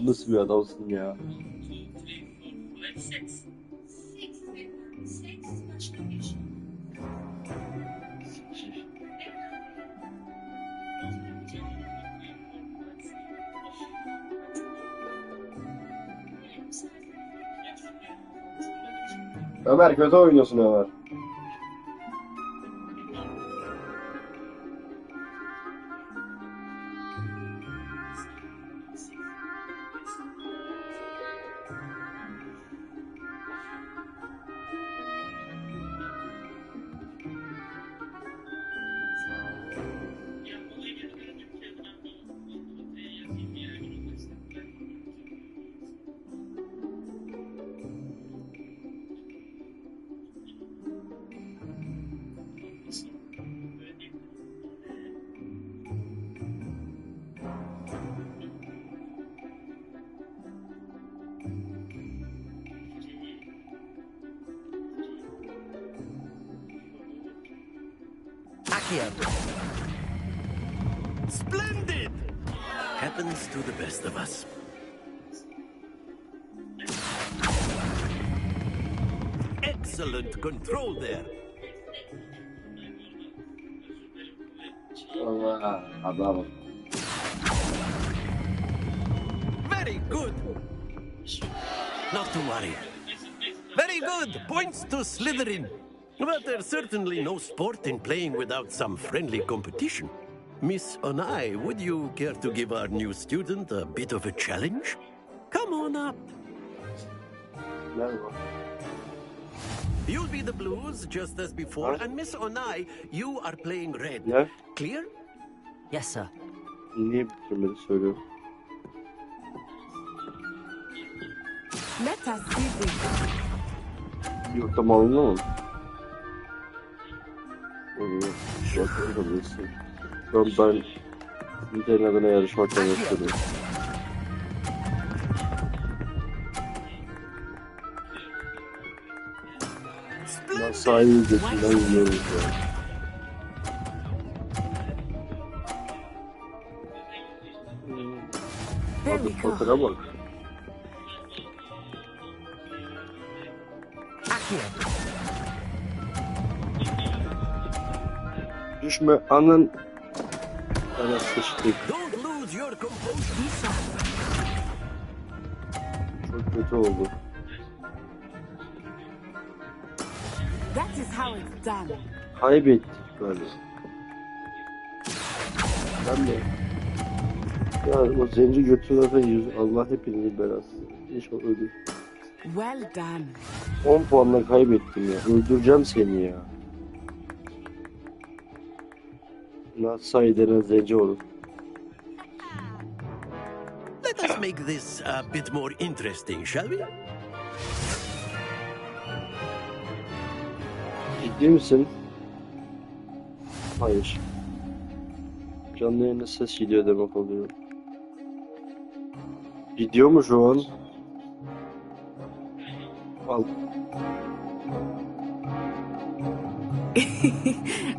Nasıl bir adamsın ya? Ömer kötü oynuyorsun Ömer. Splendid! Happens to the best of us. Excellent control there. Allah adam. Very good. Not to worry. Very good. Points to Slytherin. But there's certainly no sport in playing without some friendly competition. Miss Onai, would you care to give our new student a bit of a challenge? Come on up. Merhaba. You'll be the blues just as before, and Miss Onai, you are playing red. Ne? Clear? Yes, sir. Niye bitirmedi söylüyorum. Let us see this. Yurtta malında mı? Bakabilirsin. Ben Liderin adına yarışmaktan istiyorum. Ben sahibi götünden yiyorum ya. Hadi fotoğrafa bak. Düşme anan. Bana sıçtık. Çok kötü oldu. That is how it's done. Kaybettik böyle. Ben de. Ya o zenci götürüyorsa Allah hepinizi belası. İnşallah ölür. Well done. 10 puanla kaybettim ya. Öldüreceğim seni ya. Natsai denen zenci olur. Let us make this a bit more interesting, shall we? Ciddi misin? Hayır. Canlı yayında ses gidiyor demek oluyor. Gidiyor mu şu an? Al.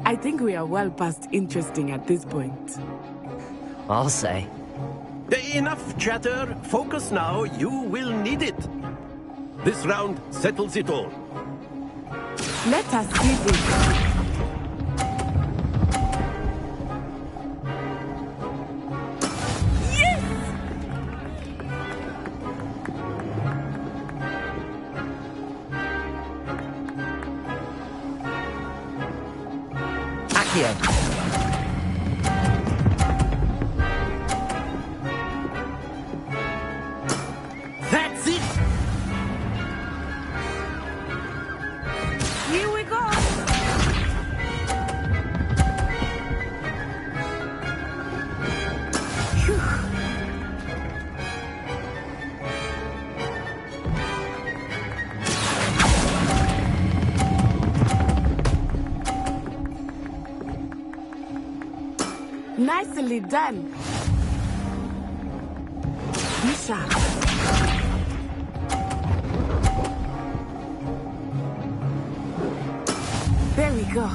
I think we are well past interesting at this point. I'll say. Enough chatter. Focus now. You will need it. This round settles it all. Let us see this. Accio. That's it. Here we go. Nicely done. Be sharp. There we go.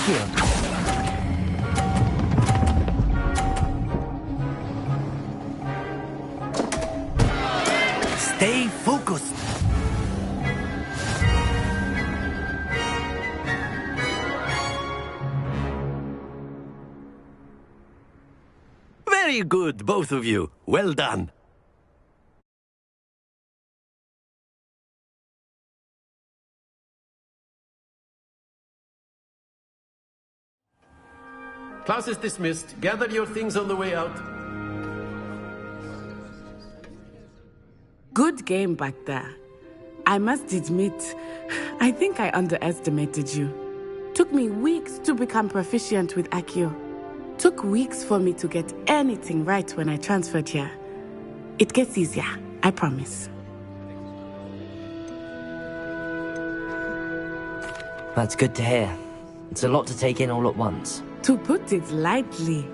Accio. Stay focused. Very good, both of you. Well done. Class is dismissed. Gather your things on the way out. Good game back there. I must admit, I think I underestimated you. Took me weeks to become proficient with Accio. Took weeks for me to get anything right when I transferred here. It gets easier, I promise. That's good to hear. It's a lot to take in all at once. To put it lightly,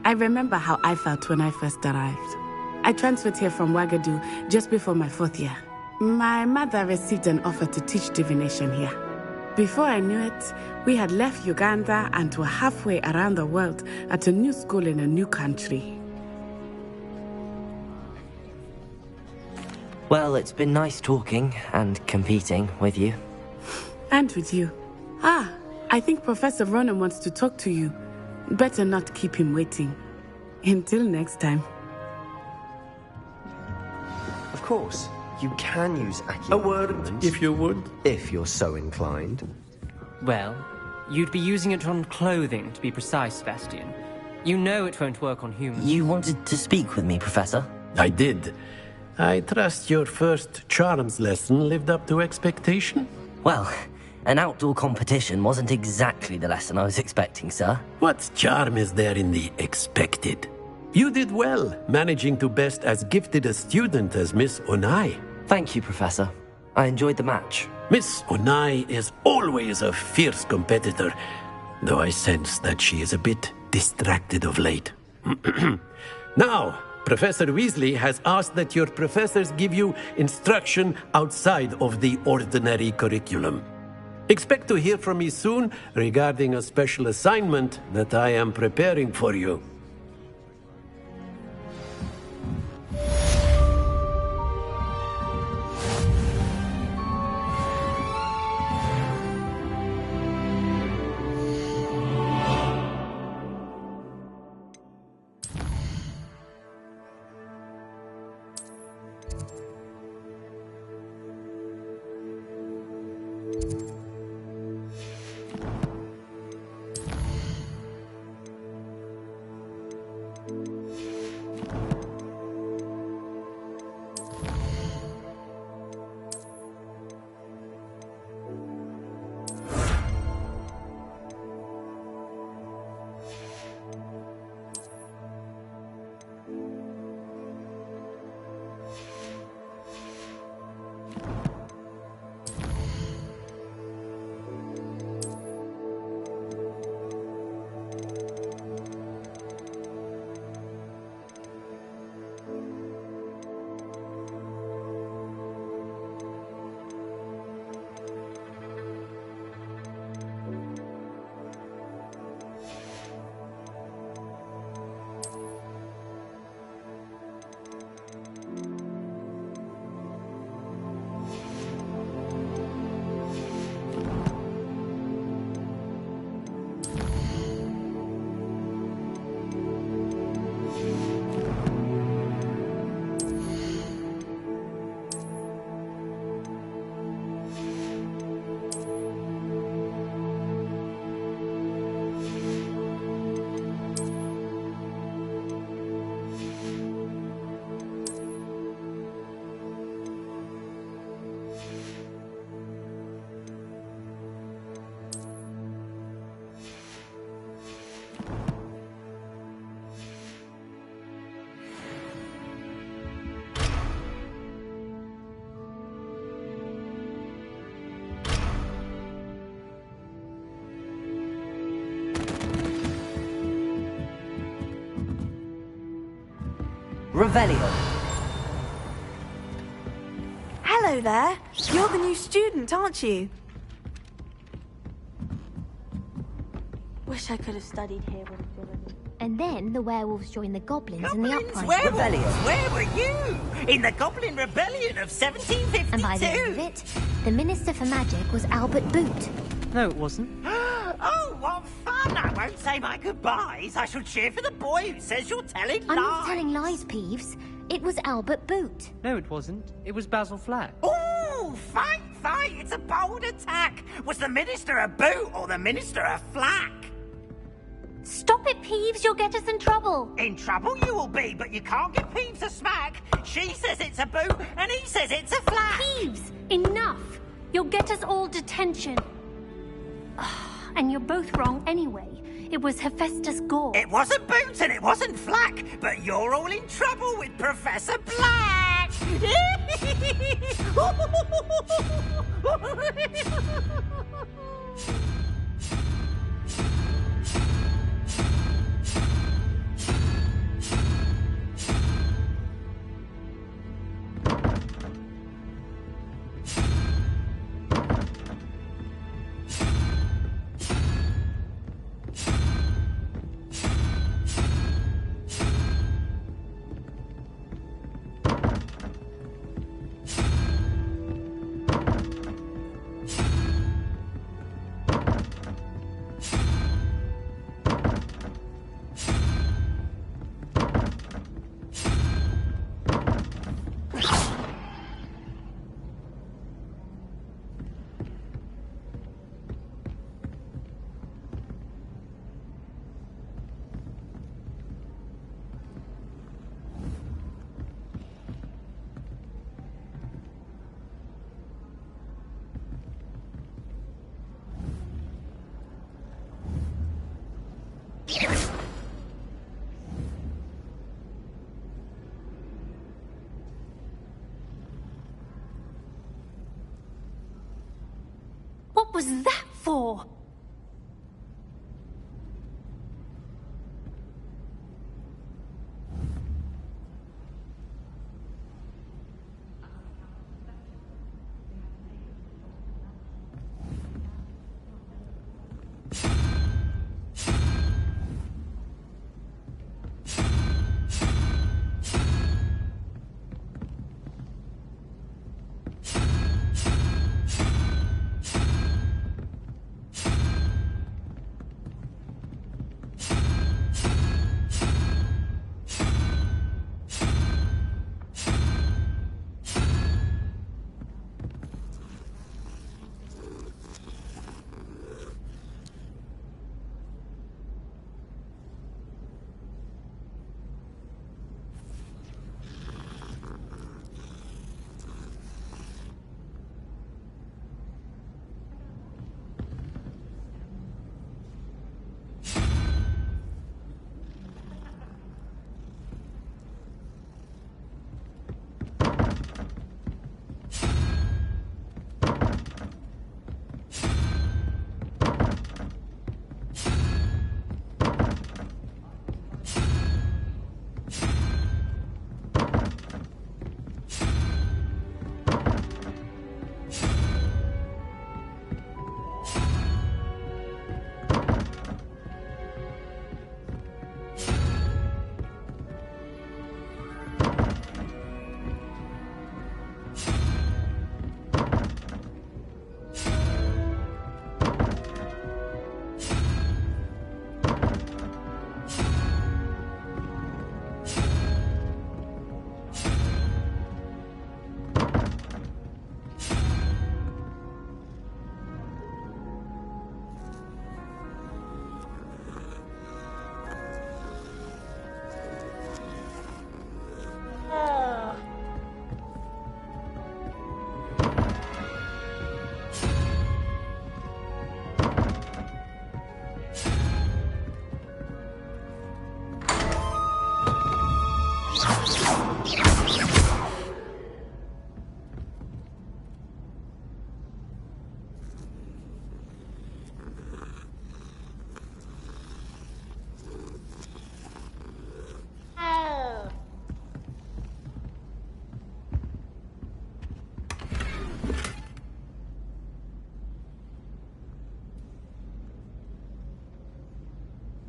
I remember how I felt when I first arrived. I transferred here from Ouagadougou just before my 4th year. My mother received an offer to teach divination here. Before I knew it, we had left Uganda and were halfway around the world at a new school in a new country. Well, it's been nice talking and competing with you. And with you. I think Professor Ronan wants to talk to you. Better not keep him waiting. Until next time. Of course, you can use Accio. A word, if you would. If you're so inclined. Well, you'd be using it on clothing, to be precise, Sebastian. You know it won't work on humans. You wanted to speak with me, Professor? I did. I trust your first charms lesson lived up to expectation? Well, an outdoor competition wasn't exactly the lesson I was expecting, sir. What charm is there in the expected? You did well, managing to best as gifted a student as Miss Onai. Thank you, Professor. I enjoyed the match. Miss Onai is always a fierce competitor, though I sense that she is a bit distracted of late. Now, Professor Weasley has asked that your professors give you instruction outside of the ordinary curriculum. Expect to hear from me soon regarding a special assignment that I am preparing for you. Revelio. Hello there. You're the new student, aren't you? wish I could have studied here with ability. And then the werewolves joined the goblins in the Goblins, uprising. werewolves, where were you? In the Goblin Rebellion of 1752? And by the end of it, the Minister for Magic was Albert Boot. No, it wasn't. Oh, what fun! I won't say my goodbyes. I shall cheer for the boy who says you're telling lies. I'm not telling lies, Peeves. It was Albert Boot. No, it wasn't. It was Basil Flack. Ooh, fight! It's a bold attack. Was the Minister a boot or the Minister a flack? Stop it, Peeves. You'll get us in trouble. In trouble you will be, but you can't give Peeves a smack. She says it's a boot, and he says it's a flack. Peeves, enough. You'll get us all detention. And you're both wrong anyway. It was Hephaestus Gore. It wasn't boot and it wasn't flack, but you're all in trouble with Professor Black. What was that for?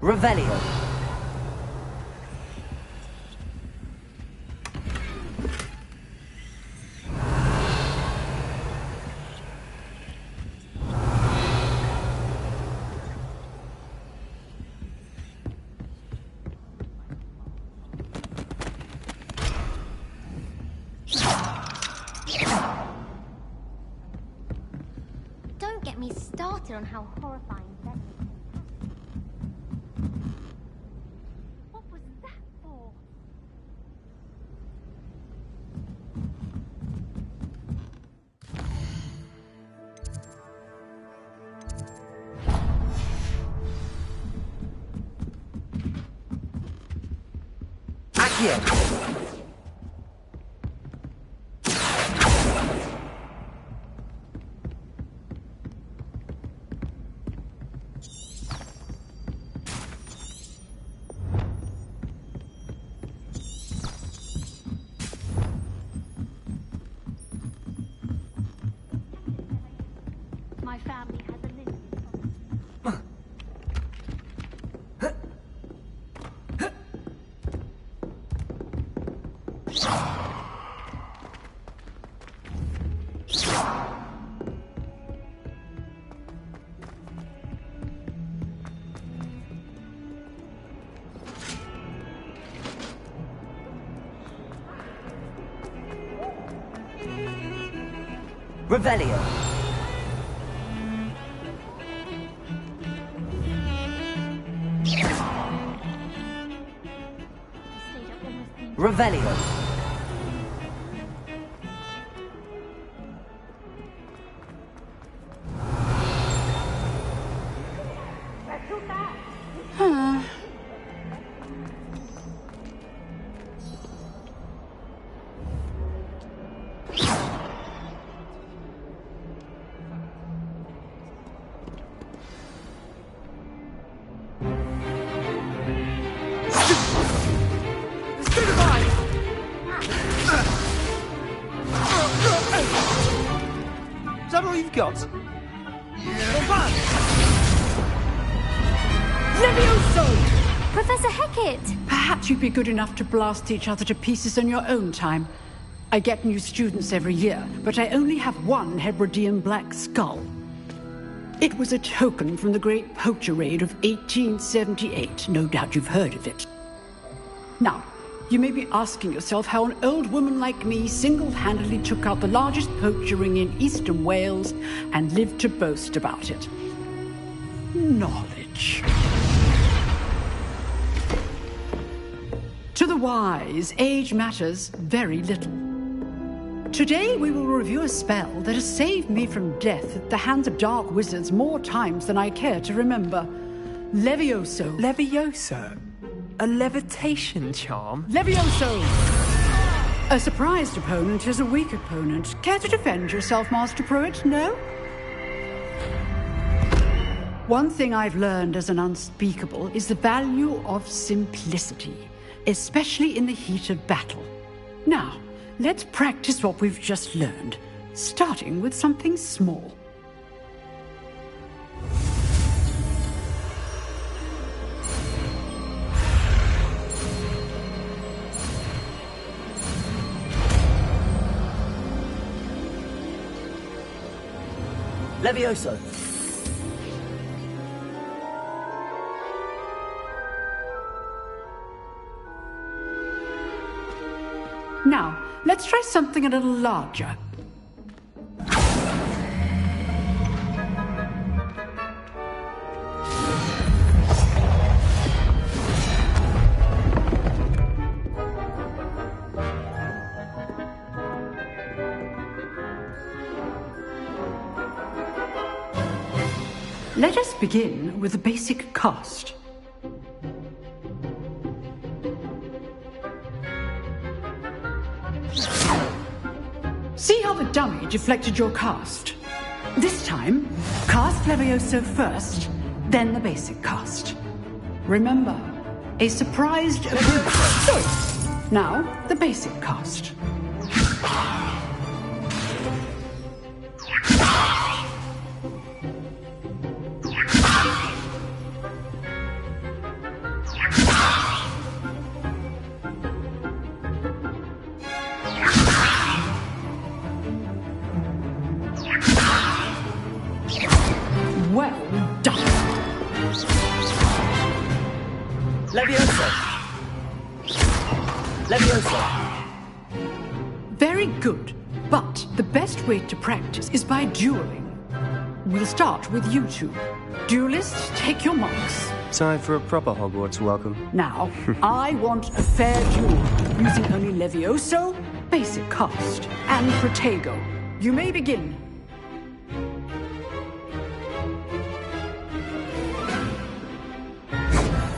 Revelio. Don't get me started on how horrifying that is. What was that for? Accio. My family has a list. Revelio. Stayed up almost the Revelio. Is that all you've got? Levioso! Professor Hecat! Perhaps you'd be good enough to blast each other to pieces on your own time. I get new students every year, but I only have one Hebridean black skull. It was a token from the Great Poacher Raid of 1878. No doubt you've heard of it. Now, you may be asking yourself how an old woman like me single-handedly took out the largest poacher ring in eastern Wales and lived to boast about it. Knowledge. To the wise, age matters very little. Today we will review a spell that has saved me from death at the hands of dark wizards more times than I care to remember. Levioso. Levioso? A levitation charm? Levioso! A surprised opponent is a weak opponent. Care to defend yourself, Master Pruitt? No? One thing I've learned as an unspeakable is the value of simplicity, especially in the heat of battle. Now, let's practice what we've just learned, starting with something small. Levioso. Now, let's try something a little larger. Let us begin with the basic cast. See how the dummy deflected your cast? This time, cast Levioso first, then the basic cast. Remember, a surprised opponent. Sorry. Now, the basic cast. Well done. Leviosa! Leviosa! Very good. But the best way to practice is by dueling. We'll start with you two. Duelists, take your marks. Time for a proper Hogwarts welcome. Now, I want a fair duel, using only Levioso, basic cast, and Protego. You may begin.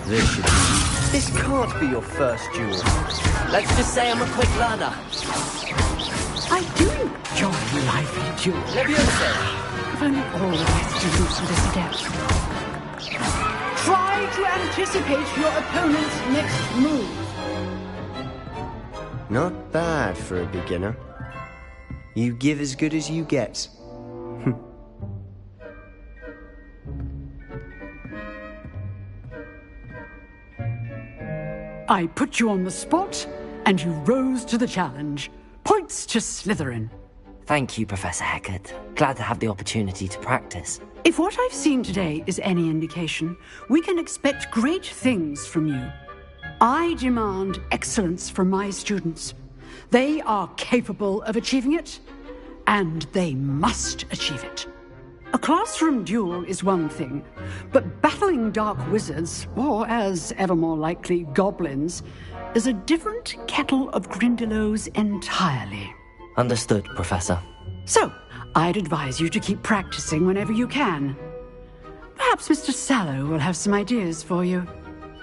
This can't be your first duel. Let's just say I'm a quick learner. I do enjoy lively duels. Leviosa! If only all the best students were this adept. Try to anticipate your opponent's next move. Not bad for a beginner. You give as good as you get. I put you on the spot, and you rose to the challenge. Points to Slytherin. Thank you, Professor Hecat. Glad to have the opportunity to practice. If what I've seen today is any indication, we can expect great things from you. I demand excellence from my students. They are capable of achieving it, and they must achieve it. A classroom duel is one thing, but battling dark wizards, or as ever more likely, goblins, is a different kettle of Grindylows entirely. Understood, Professor. So, I'd advise you to keep practicing whenever you can. Perhaps Mr. Sallow will have some ideas for you.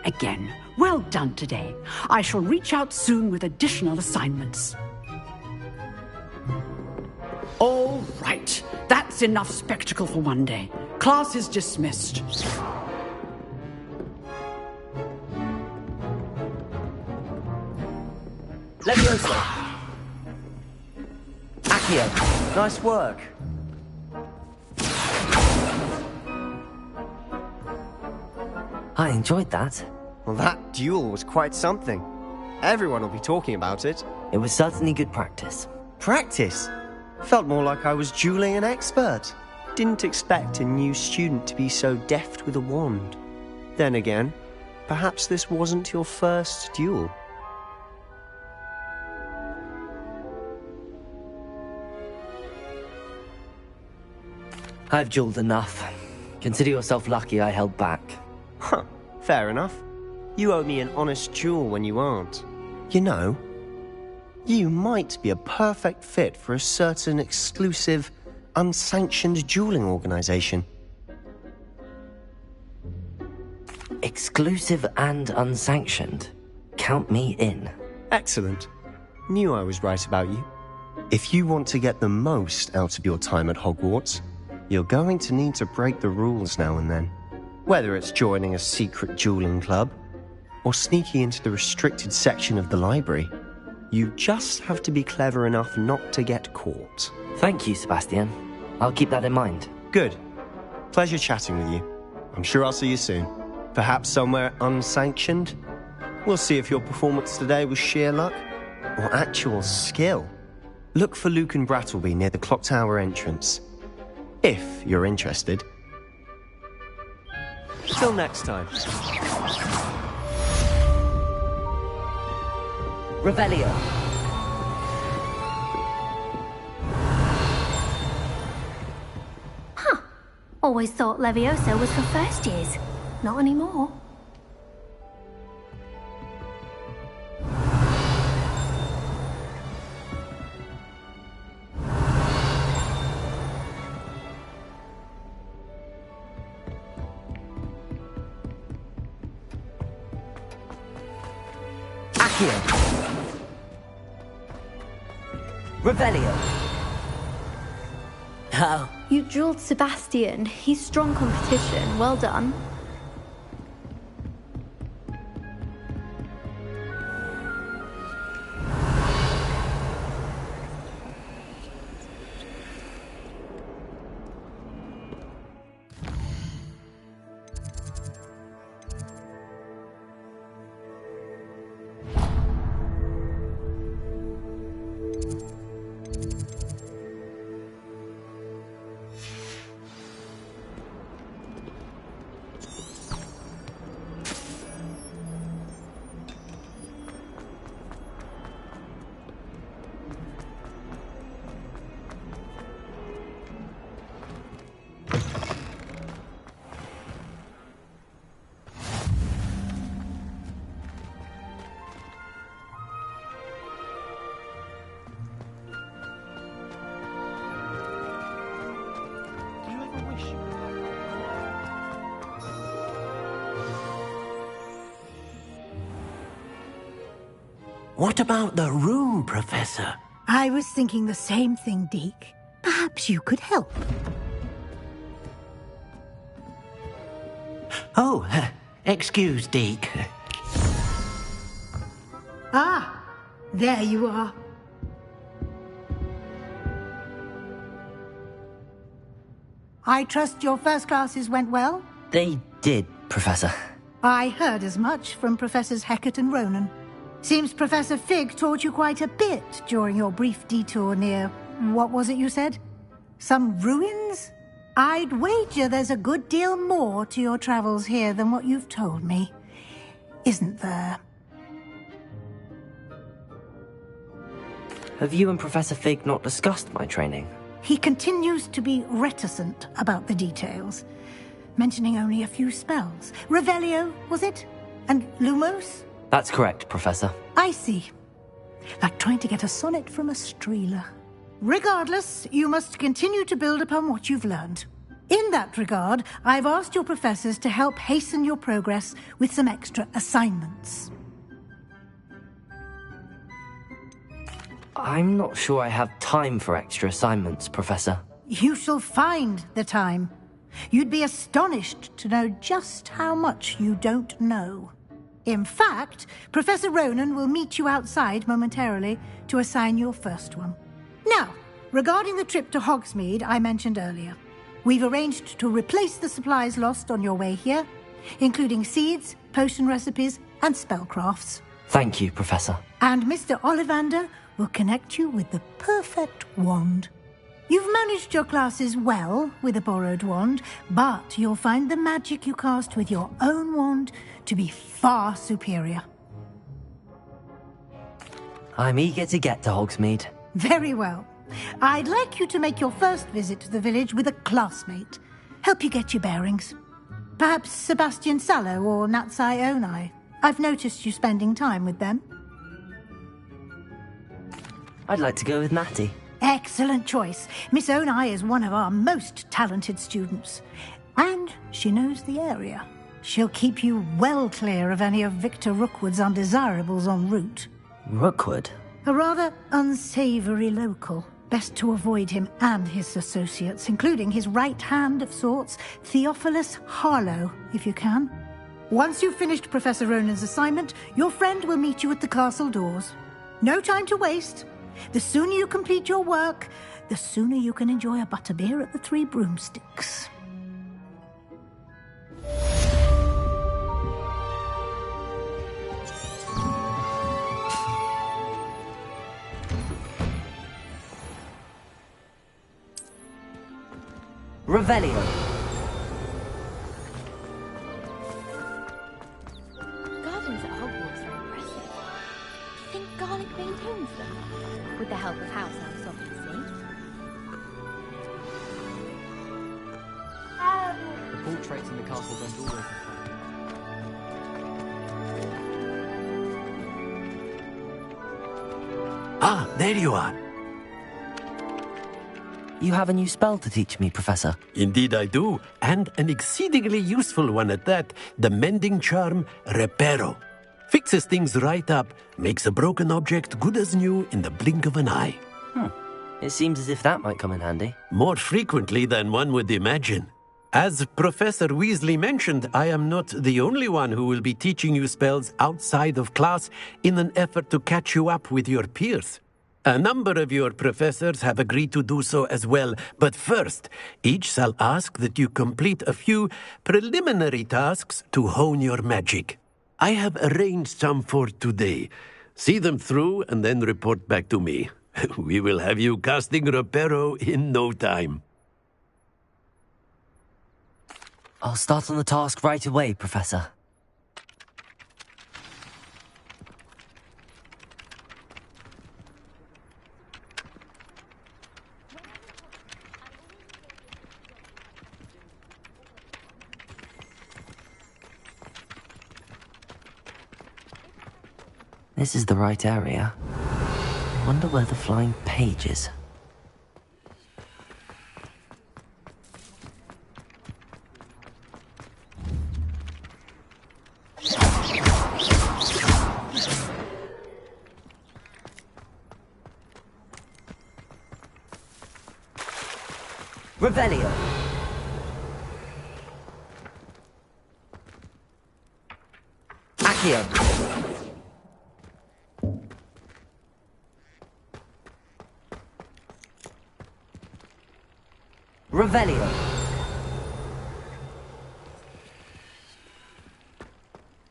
Again, well done today. I shall reach out soon with additional assignments. All right. That's enough spectacle for one day. Class is dismissed. Leviosa! Accio! Nice work. I enjoyed that. Well, that duel was quite something. Everyone will be talking about it. It was certainly good practice. Practice? Felt more like I was dueling an expert. Didn't expect a new student to be so deft with a wand. Then again, perhaps this wasn't your first duel. I've dueled enough. Consider yourself lucky I held back. Huh, fair enough. You owe me an honest duel when you aren't. You know, you might be a perfect fit for a certain exclusive, unsanctioned dueling organization. Exclusive and unsanctioned. Count me in. Excellent. Knew I was right about you. If you want to get the most out of your time at Hogwarts, you're going to need to break the rules now and then. Whether it's joining a secret dueling club, or sneaking into the restricted section of the library, you just have to be clever enough not to get caught. Thank you, Sebastian. I'll keep that in mind. Good. Pleasure chatting with you. I'm sure I'll see you soon. Perhaps somewhere unsanctioned? We'll see if your performance today was sheer luck or actual skill. Look for Luke and Brattleby near the clock tower entrance. If you're interested. Till next time. Revelio. Huh. Always thought Leviosa was for first years. Not anymore. Revelio. Oh. You dueled Sebastian. He's strong competition. Well done. What about the room, Professor? I was thinking the same thing, Deke. Perhaps you could help. Oh, excuse, Deke. Ah, there you are. I trust your first classes went well? They did, Professor. I heard as much from Professors Hecat and Ronan. Seems Professor Fig taught you quite a bit during your brief detour near... what was it you said? Some ruins? I'd wager there's a good deal more to your travels here than what you've told me. Isn't there? Have you and Professor Fig not discussed my training? He continues to be reticent about the details, mentioning only a few spells. Revelio, was it? And Lumos? That's correct, Professor. I see. Like trying to get a sonnet from a streeler. Regardless, you must continue to build upon what you've learned. In that regard, I've asked your professors to help hasten your progress with some extra assignments. I'm not sure I have time for extra assignments, Professor. You shall find the time. You'd be astonished to know just how much you don't know. In fact, Professor Ronan will meet you outside momentarily to assign your first one. Now, regarding the trip to Hogsmeade I mentioned earlier, we've arranged to replace the supplies lost on your way here, including seeds, potion recipes, and spellcrafts. Thank you, Professor. And Mr. Ollivander will connect you with the perfect wand. You've managed your classes well with a borrowed wand, but you'll find the magic you cast with your own wand to be far superior. I'm eager to get to Hogsmeade. Very well. I'd like you to make your first visit to the village with a classmate. Help you get your bearings. Perhaps Sebastian Sallow or Natsai Onai. I've noticed you spending time with them. I'd like to go with Matty. Excellent choice. Miss Onai is one of our most talented students. And she knows the area. She'll keep you well clear of any of Victor Rookwood's undesirables en route. Rookwood? A rather unsavoury local. Best to avoid him and his associates, including his right hand of sorts, Theophilus Harlow, if you can. Once you've finished Professor Ronan's assignment, your friend will meet you at the castle doors. No time to waste. The sooner you complete your work, the sooner you can enjoy a butterbeer at the Three Broomsticks. Revelio. Gardens at Hogwarts are impressive. Do you think Garlic maintains them? With the help of house elves, obviously. The portraits in the castle don't always reflect. Ah, there you are. You have a new spell to teach me, Professor. Indeed I do, and an exceedingly useful one at that. The mending charm, Reparo. Fixes things right up, makes a broken object good as new in the blink of an eye. It seems as if that might come in handy. More frequently than one would imagine. As Professor Weasley mentioned, I am not the only one who will be teaching you spells outside of class in an effort to catch you up with your peers. A number of your professors have agreed to do so as well, but first, each shall ask that you complete a few preliminary tasks to hone your magic. I have arranged some for today. See them through and then report back to me. We will have you casting Reparo in no time. I'll start on the task right away, Professor. This is the right area. I wonder where the flying page is. Revelio. Accio. Revelio.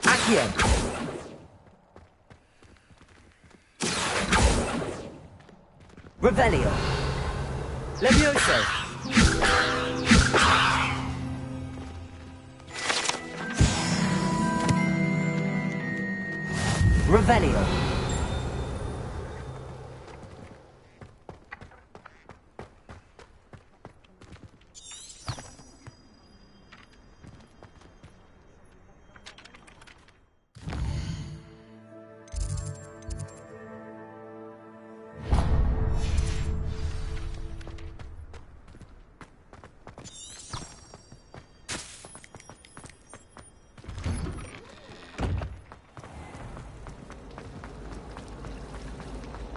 Accio. Revelio. Levioso. Revelio.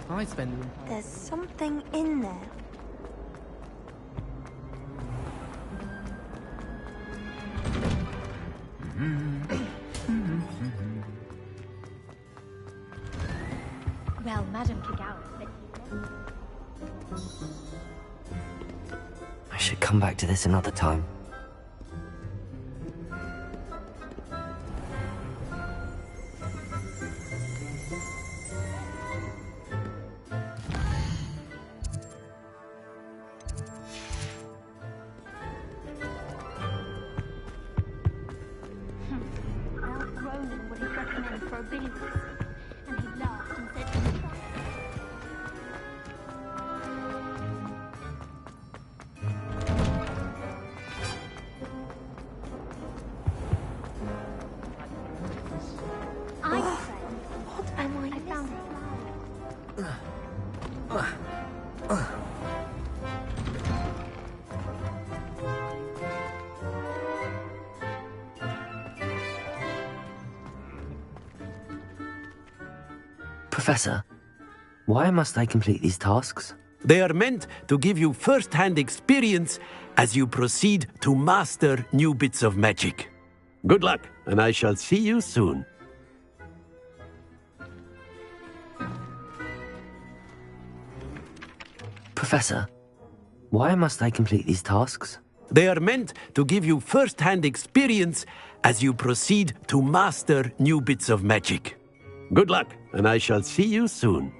I spend... There's something in there. Well, Madame Kagawa said I should come back to this another time. Ronan would have recommended for abilities, and he laughed and said, What am I found Professor, why must I complete these tasks? They are meant to give you first-hand experience as you proceed to master new bits of magic. Good luck, and I shall see you soon. Professor, why must I complete these tasks? They are meant to give you first-hand experience as you proceed to master new bits of magic. Good luck, and I shall see you soon.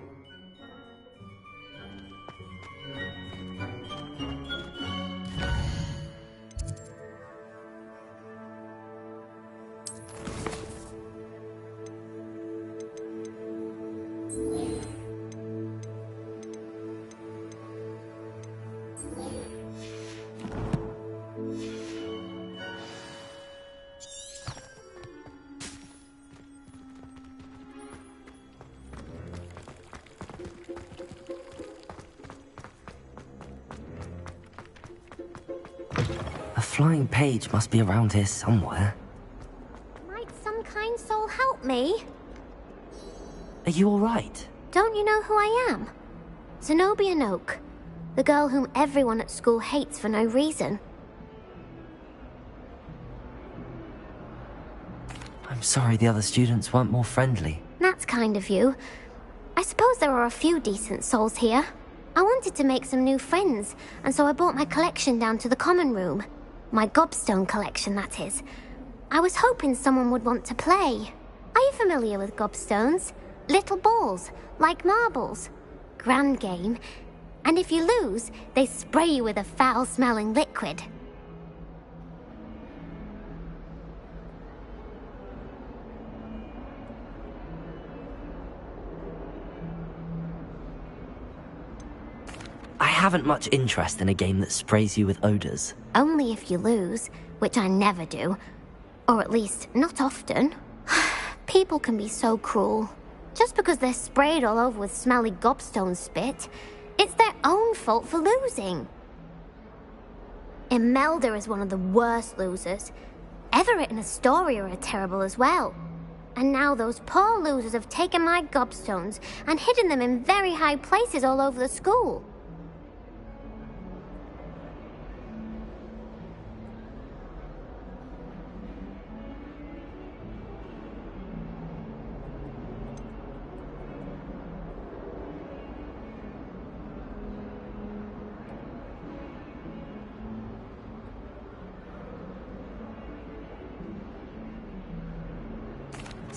A flying page must be around here somewhere. Might some kind soul help me? Are you alright? Don't you know who I am? Zenobia Noak, the girl whom everyone at school hates for no reason. I'm sorry the other students weren't more friendly. That's kind of you. I suppose there are a few decent souls here. I wanted to make some new friends, and so I brought my collection down to the common room. My gobstone collection, that is. I was hoping someone would want to play. Are you familiar with gobstones? Little balls, like marbles. Grand game. And if you lose, they spray you with a foul-smelling liquid. I haven't much interest in a game that sprays you with odors. Only if you lose, which I never do. Or at least, not often. People can be so cruel. Just because they're sprayed all over with smelly gobstone spit, it's their own fault for losing. Imelda is one of the worst losers. Everett and Astoria are terrible as well. And now those poor losers have taken my gobstones and hidden them in very high places all over the school.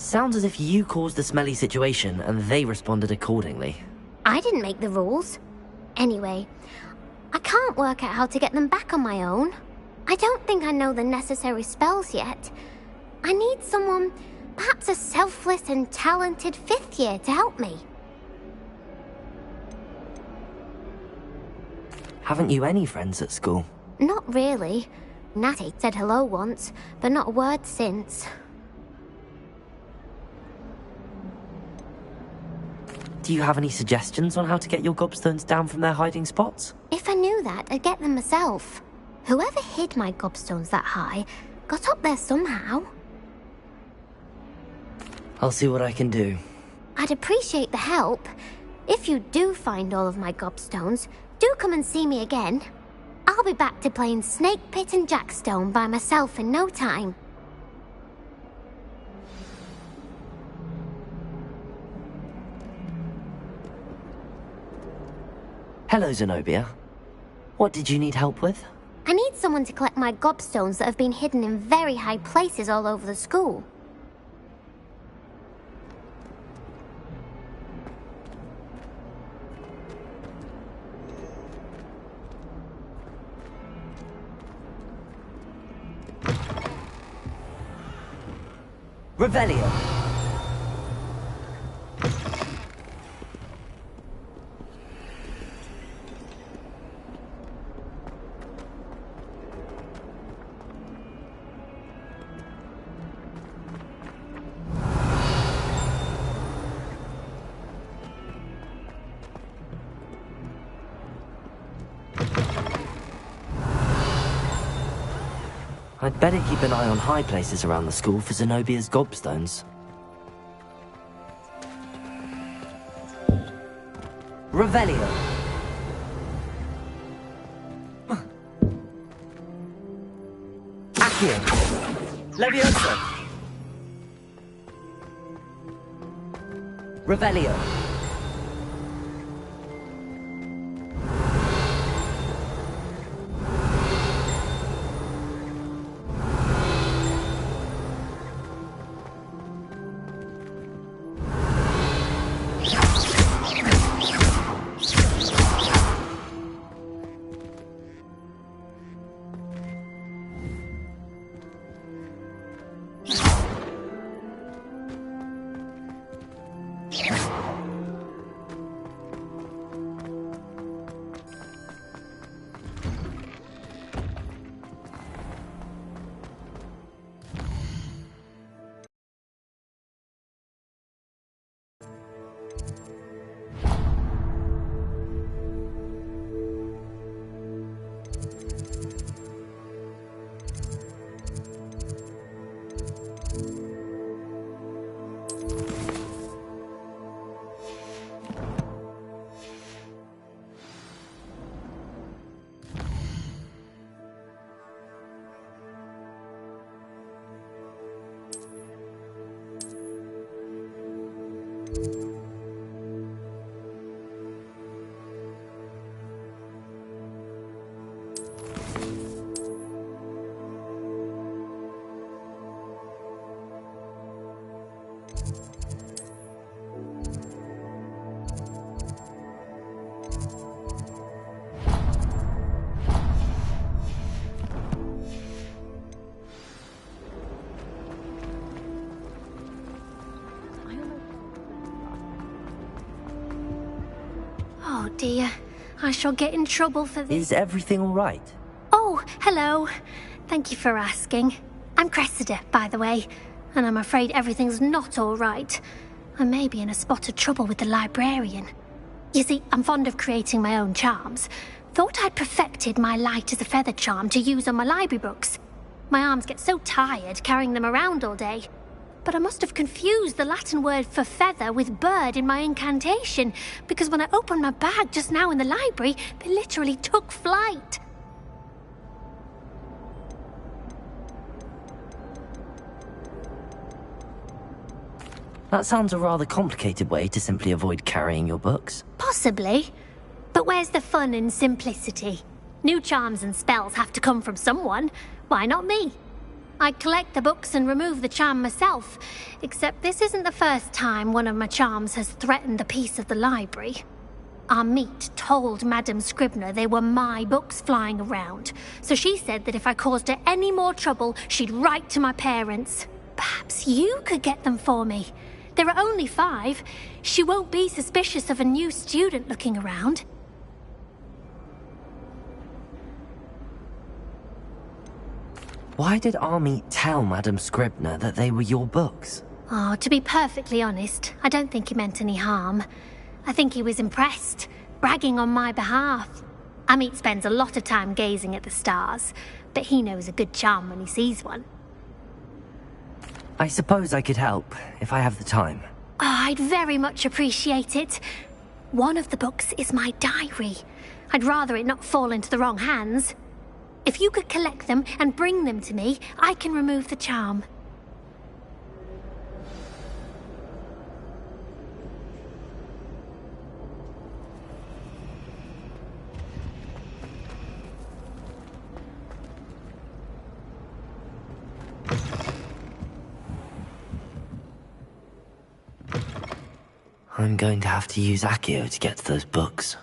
Sounds as if you caused the smelly situation and they responded accordingly. I didn't make the rules. Anyway, I can't work out how to get them back on my own. I don't think I know the necessary spells yet. I need someone, perhaps a selfless and talented 5th year to help me. Haven't you any friends at school? Not really. Natty said hello once, but not a word since. Do you have any suggestions on how to get your gobstones down from their hiding spots? If I knew that, I'd get them myself. Whoever hid my gobstones that high got up there somehow. I'll see what I can do. I'd appreciate the help. If you do find all of my gobstones, do come and see me again. I'll be back to playing Snake Pit and Jackstone by myself in no time. Hello, Zenobia. What did you need help with? I need someone to collect my gobstones that have been hidden in very high places all over the school. Revelio. I'd better keep an eye on high places around the school for Zenobia's gobstones. Revelio. Accio. Levioso. Revelio. Oh dear, I shall get in trouble for this. Is everything all right? Oh, hello. Thank you for asking. I'm Cressida, by the way, and I'm afraid everything's not all right. I may be in a spot of trouble with the librarian. You see, I'm fond of creating my own charms. Thought I'd perfected my light as a feather charm to use on my library books. My arms get so tired carrying them around all day. But I must have confused the Latin word for feather with bird in my incantation, because when I opened my bag just now in the library, they literally took flight. That sounds a rather complicated way to simply avoid carrying your books. Possibly. But where's the fun in simplicity? New charms and spells have to come from someone. Why not me? I collect the books and remove the charm myself, except this isn't the first time one of my charms has threatened a piece of the library. Our meet told Madame Scribner they were my books flying around, so she said that if I caused her any more trouble, she'd write to my parents. Perhaps you could get them for me. There are only 5. She won't be suspicious of a new student looking around. Why did Army tell Madame Scribner that they were your books? Oh, to be perfectly honest, I don't think he meant any harm. I think he was impressed, bragging on my behalf. Amit spends a lot of time gazing at the stars, but he knows a good charm when he sees one. I suppose I could help, if I have the time. Oh, I'd very much appreciate it. One of the books is my diary. I'd rather it not fall into the wrong hands. If you could collect them and bring them to me, I can remove the charm. I'm going to have to use Accio to get to those books.